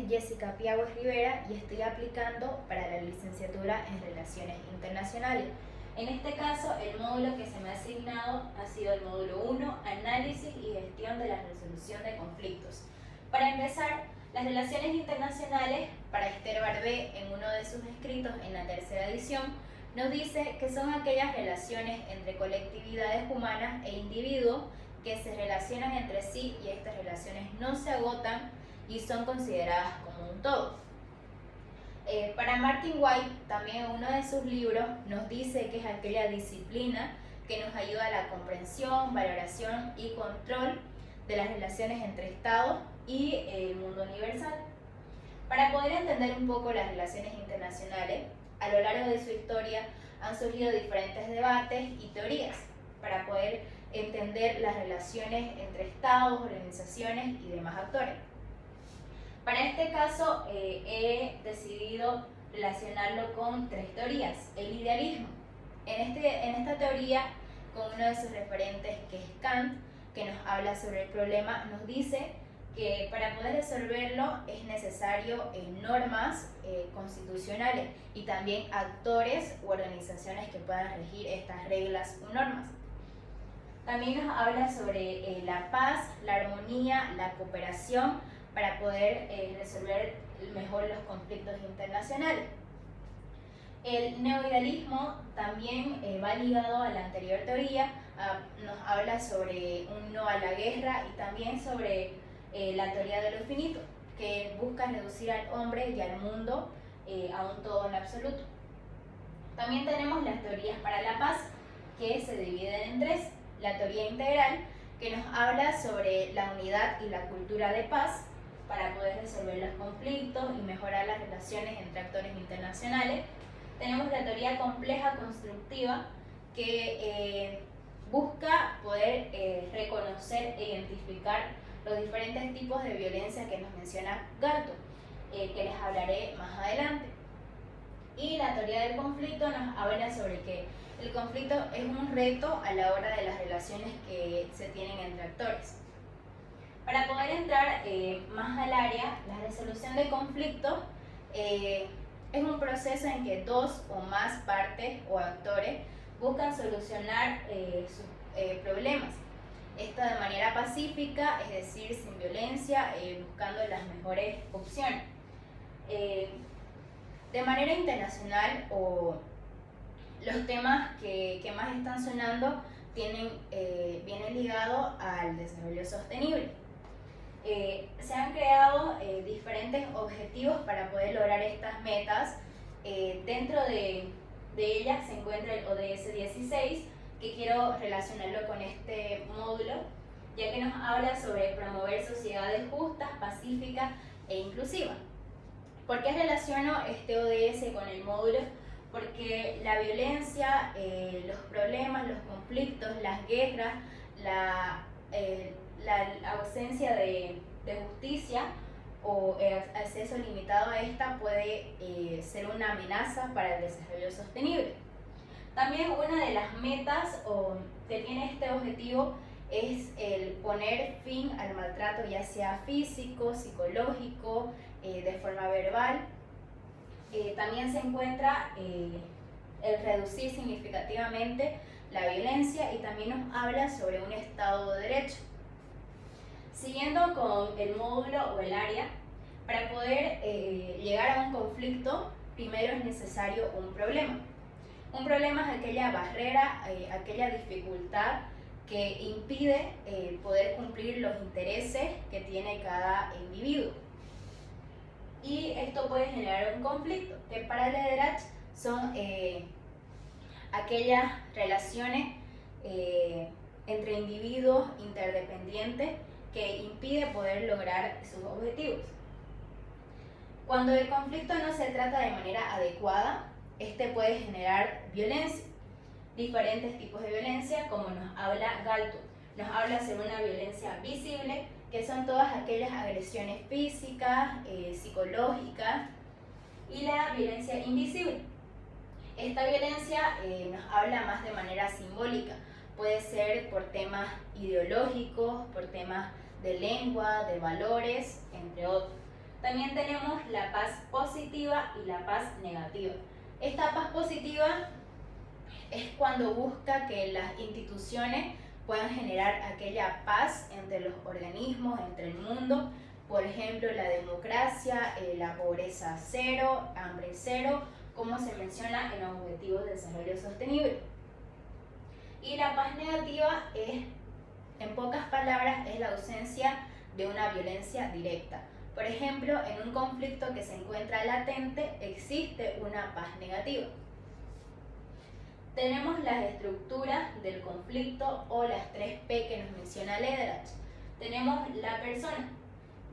es Jessica Piagües Rivera y estoy aplicando para la licenciatura en Relaciones Internacionales. En este caso, el módulo que se me ha asignado ha sido el módulo 1, Análisis y Gestión de la Resolución de Conflictos. Para empezar, las relaciones internacionales, para Esther Barbé, en uno de sus escritos en la tercera edición, nos dice que son aquellas relaciones entre colectividades humanas e individuos que se relacionan entre sí y estas relaciones no se agotan y son consideradas como un todo. Para Martin White, también en uno de sus libros, nos dice que es aquella disciplina que nos ayuda a la comprensión, valoración y control de las relaciones entre Estados y el mundo universal. Para poder entender un poco las relaciones internacionales, a lo largo de su historia han surgido diferentes debates y teorías para poder entender las relaciones entre Estados, organizaciones y demás actores. Para este caso he decidido relacionarlo con tres teorías. El idealismo. En esta teoría, con uno de sus referentes que es Kant, que nos habla sobre el problema, nos dice que para poder resolverlo es necesario normas constitucionales y también actores u organizaciones que puedan regir estas reglas o normas. También nos habla sobre la paz, la armonía, la cooperación para poder resolver mejor los conflictos internacionales. El neoidealismo también va ligado a la anterior teoría, nos habla sobre un no a la guerra y también sobre la teoría de lo finito, que busca reducir al hombre y al mundo a un todo en absoluto. También tenemos las teorías para la paz, que se dividen en tres. La teoría integral, que nos habla sobre la unidad y la cultura de paz para poder resolver los conflictos y mejorar las relaciones entre actores internacionales. Tenemos la teoría compleja constructiva, que busca poder reconocer e identificar los diferentes tipos de violencia que nos menciona Galton, que les hablaré más adelante. Y la teoría del conflicto nos habla sobre que el conflicto es un reto a la hora de las relaciones que se tienen entre actores. Para poder entrar más al área, la resolución de conflictos es un proceso en que dos o más partes o actores buscan solucionar sus problemas. Esto de manera pacífica, es decir, sin violencia, buscando las mejores opciones. De manera internacional, los temas que más están sonando vienen ligados al desarrollo sostenible. Se han creado diferentes objetivos para poder lograr estas metas. Dentro de ellas se encuentra el ODS 16, que quiero relacionarlo con este módulo, ya que nos habla sobre promover sociedades justas, pacíficas e inclusivas. ¿Por qué relaciono este ODS con el módulo? Porque la violencia, los problemas, los conflictos, las guerras, la ausencia de justicia o acceso limitado a esta puede ser una amenaza para el desarrollo sostenible. También una de las metas que tiene este objetivo es el poner fin al maltrato, ya sea físico, psicológico, de forma verbal. También se encuentra el reducir significativamente la violencia y también nos habla sobre un Estado de Derecho. Siguiendo con el módulo o el área, para poder llegar a un conflicto, primero es necesario un problema. Un problema es aquella barrera, aquella dificultad que impide poder cumplir los intereses que tiene cada individuo. Y esto puede generar un conflicto, que para Lederach son aquellas relaciones entre individuos interdependientes que impide poder lograr sus objetivos. Cuando el conflicto no se trata de manera adecuada, este puede generar violencia, diferentes tipos de violencia, como nos habla Galton. Nos habla sobre una violencia visible, que son todas aquellas agresiones físicas, psicológicas, y la violencia invisible. Esta violencia nos habla más de manera simbólica, puede ser por temas ideológicos, por temas de lengua, de valores, entre otros. También tenemos la paz positiva y la paz negativa. Esta paz positiva es cuando busca que las instituciones puedan generar aquella paz entre los organismos, entre el mundo. Por ejemplo, la democracia, la pobreza cero, hambre cero, como se menciona en los Objetivos de Desarrollo Sostenible. Y la paz negativa es, en pocas palabras, es la ausencia de una violencia directa. Por ejemplo, en un conflicto que se encuentra latente, existe una paz negativa. Tenemos las estructuras del conflicto o las 3P que nos menciona Lederach. Tenemos la persona.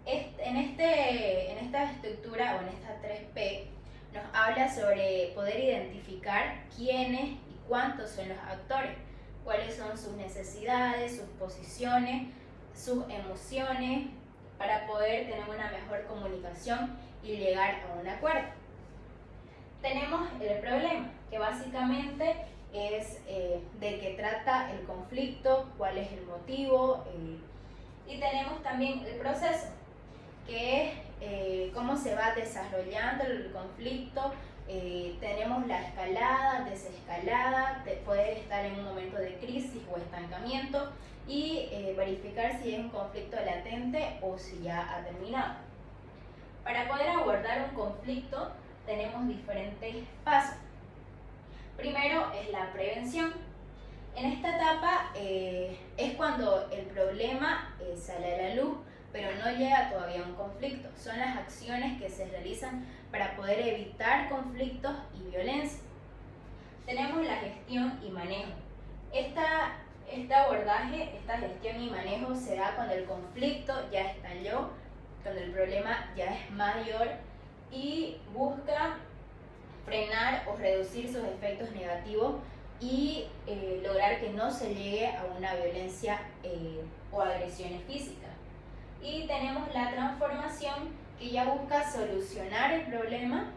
En esta estructura o en esta 3P nos habla sobre poder identificar quiénes y cuántos son los actores, cuáles son sus necesidades, sus posiciones, sus emociones, para poder tener una mejor comunicación y llegar a un acuerdo. Tenemos el problema, que básicamente es de qué trata el conflicto, cuál es el motivo, y tenemos también el proceso, que es cómo se va desarrollando el conflicto. Tenemos la escalada, desescalada, puede estar en un momento de crisis o estancamiento, y verificar si es un conflicto latente o si ya ha terminado. Para poder abordar un conflicto tenemos diferentes pasos. Primero es la prevención. En esta etapa es cuando el problema sale a la luz, pero no llega todavía a un conflicto. Son las acciones que se realizan para poder evitar conflictos y violencia. Tenemos la gestión y manejo. Este abordaje, esta gestión y manejo se da cuando el conflicto ya estalló, cuando el problema ya es mayor y busca frenar o reducir sus efectos negativos y lograr que no se llegue a una violencia o agresiones físicas. Y tenemos la transformación, que ya busca solucionar el problema,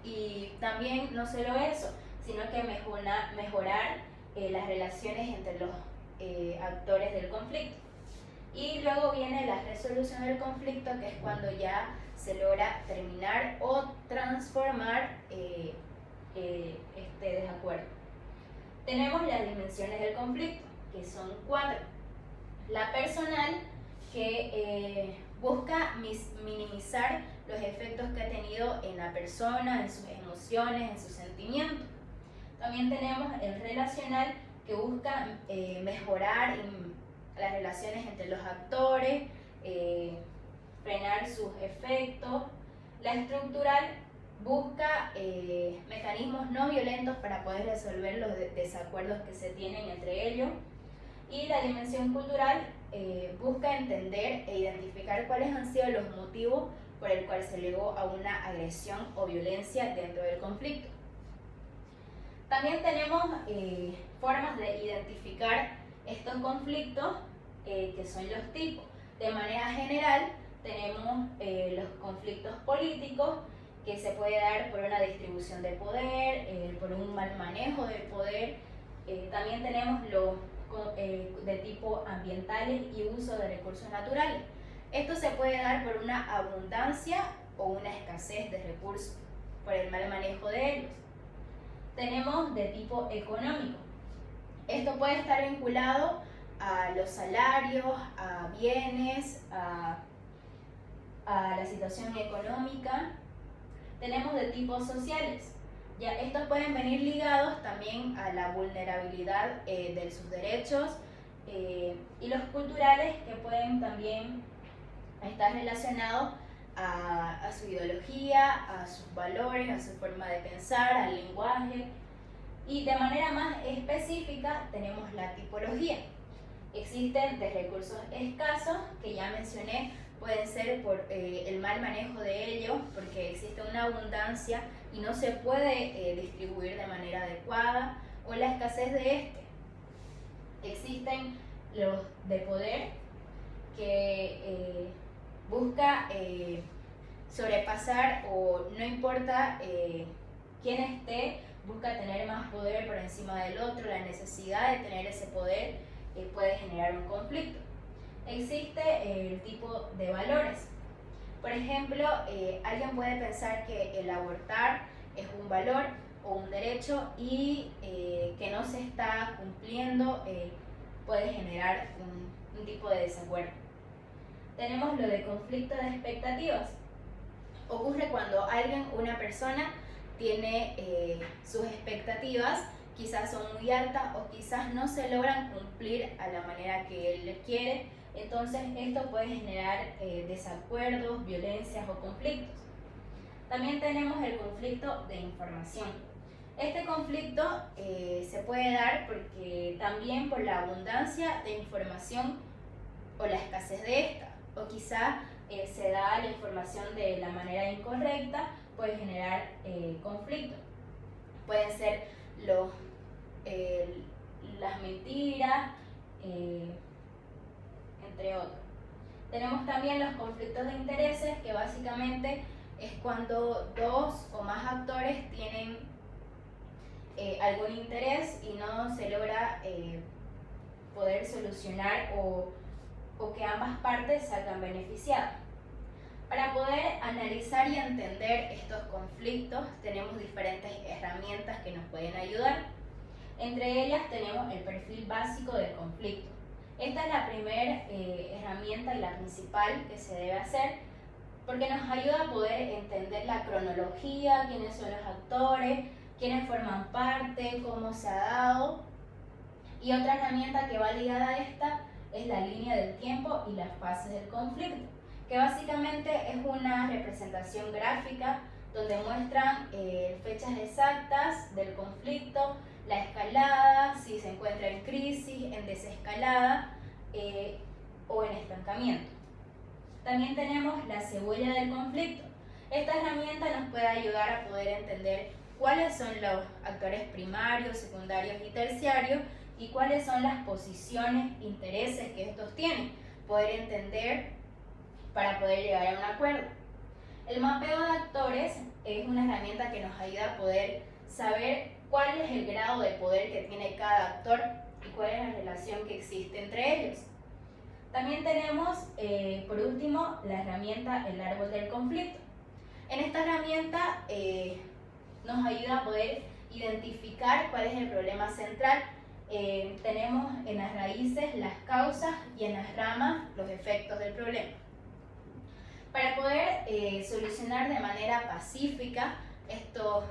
y también no solo eso, sino que mejorar las relaciones entre los actores del conflicto. Y luego viene la resolución del conflicto, que es cuando ya se logra terminar o transformar este desacuerdo. Tenemos las dimensiones del conflicto, que son 4. La personal, que busca minimizar los efectos que ha tenido en la persona, en sus emociones, en sus sentimientos. También tenemos el relacional, que busca mejorar las relaciones entre los actores, frenar sus efectos. La estructural busca mecanismos no violentos para poder resolver los desacuerdos que se tienen entre ellos. Y la dimensión cultural busca entender e identificar cuáles han sido los motivos por el cual se llegó a una agresión o violencia dentro del conflicto. También tenemos formas de identificar estos conflictos, que son los tipos. De manera general, tenemos los conflictos políticos, que se puede dar por una distribución de poder, por un mal manejo del poder. También tenemos los de tipo ambientales y uso de recursos naturales. Esto se puede dar por una abundancia o una escasez de recursos, por el mal manejo de ellos. Tenemos de tipo económico. Esto puede estar vinculado a los salarios, a bienes, a la situación económica. Tenemos de tipo sociales. Ya, estos pueden venir ligados también a la vulnerabilidad de sus derechos, y los culturales, que pueden también estar relacionados a su ideología, a sus valores, a su forma de pensar, al lenguaje. Y de manera más específica tenemos la tipología. Existen de recursos escasos, que ya mencioné, pueden ser por el mal manejo de ellos, porque existe una abundancia y no se puede distribuir de manera adecuada, o la escasez de este. Existen los de poder, que busca sobrepasar, o no importa quién esté, busca tener más poder por encima del otro. La necesidad de tener ese poder puede generar un conflicto. Existe el tipo de valores. Por ejemplo, alguien puede pensar que el abortar es un valor o un derecho y que no se está cumpliendo puede generar un tipo de desacuerdo. Tenemos lo de conflicto de expectativas. Ocurre cuando una persona tiene sus expectativas, quizás son muy altas o quizás no se logran cumplir a la manera que él quiere. Entonces esto puede generar desacuerdos, violencias o conflictos. También tenemos el conflicto de información. Este conflicto se puede dar porque también por la abundancia de información o la escasez de esta, o quizá se da la información de la manera incorrecta, puede generar conflicto. Pueden ser las mentiras, entre otros. Tenemos también los conflictos de intereses, que básicamente es cuando dos o más actores tienen algún interés y no se logra poder solucionar o que ambas partes salgan beneficiadas. Para poder analizar y entender estos conflictos tenemos diferentes herramientas que nos pueden ayudar. Entre ellas tenemos el perfil básico del conflicto. Esta es la primera herramienta y la principal que se debe hacer porque nos ayuda a poder entender la cronología, quiénes son los actores, quiénes forman parte, cómo se ha dado. Y otra herramienta que va ligada a esta es la línea del tiempo y las fases del conflicto, que básicamente es una representación gráfica donde muestran fechas exactas del conflicto, la escalada, si se encuentra en crisis, en desescalada o en estancamiento. También tenemos la cebolla del conflicto. Esta herramienta nos puede ayudar a poder entender cuáles son los actores primarios, secundarios y terciarios y cuáles son las posiciones, intereses que estos tienen, poder entender para poder llegar a un acuerdo. El mapeo de actores es una herramienta que nos ayuda a poder saber cuál es el grado de poder que tiene cada actor y cuál es la relación que existe entre ellos. También tenemos, por último, la herramienta el árbol del conflicto. En esta herramienta nos ayuda a poder identificar cuál es el problema central. Tenemos en las raíces las causas y en las ramas los efectos del problema. Para poder solucionar de manera pacífica estos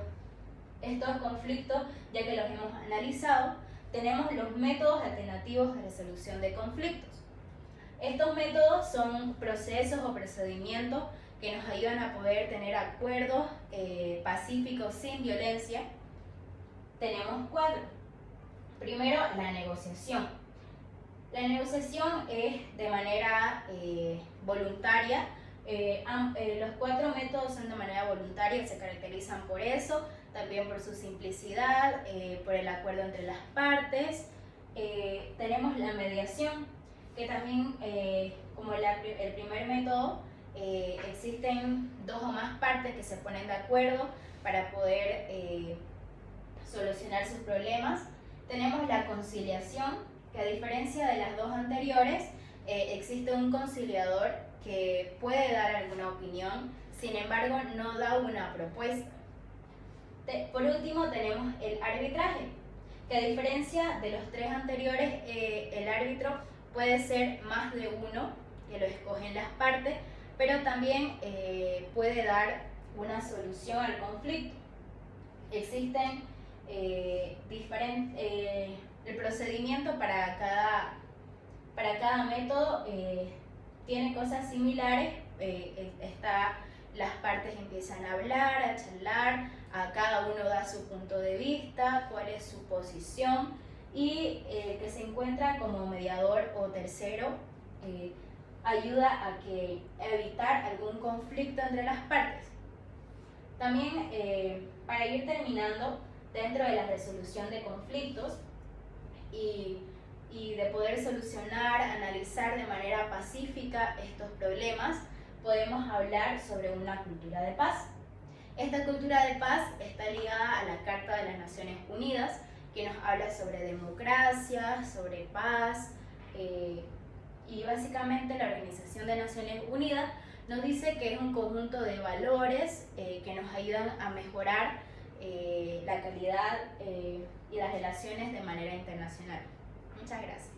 conflictos, ya que los hemos analizado, tenemos los métodos alternativos de resolución de conflictos. Estos métodos son procesos o procedimientos que nos ayudan a poder tener acuerdos pacíficos sin violencia. Tenemos 4. Primero, la negociación. La negociación es de manera voluntaria. Los 4 métodos son de manera voluntaria, se caracterizan por eso, también por su simplicidad, por el acuerdo entre las partes. Tenemos la mediación, que también, como el primer método, existen 2 o más partes que se ponen de acuerdo para poder solucionar sus problemas. Tenemos la conciliación, que a diferencia de las 2 anteriores, existe un conciliador que puede dar alguna opinión, sin embargo no da una propuesta. Por último tenemos el arbitraje, que a diferencia de los 3 anteriores, el árbitro puede ser más de uno, que lo escogen las partes, pero también puede dar una solución al conflicto. Existen el procedimiento para cada método tiene cosas similares. Las partes empiezan a hablar, a charlar, a cada uno da su punto de vista, cuál es su posición, y el que se encuentra como mediador o tercero ayuda a evitar algún conflicto entre las partes. También, para ir terminando, dentro de la resolución de conflictos y de poder solucionar, analizar de manera pacífica estos problemas, podemos hablar sobre una cultura de paz. Esta cultura de paz está ligada a la Carta de las Naciones Unidas, que nos habla sobre democracia, sobre paz, y básicamente la Organización de Naciones Unidas nos dice que es un conjunto de valores que nos ayudan a mejorar la calidad y las relaciones de manera internacional. Muchas gracias.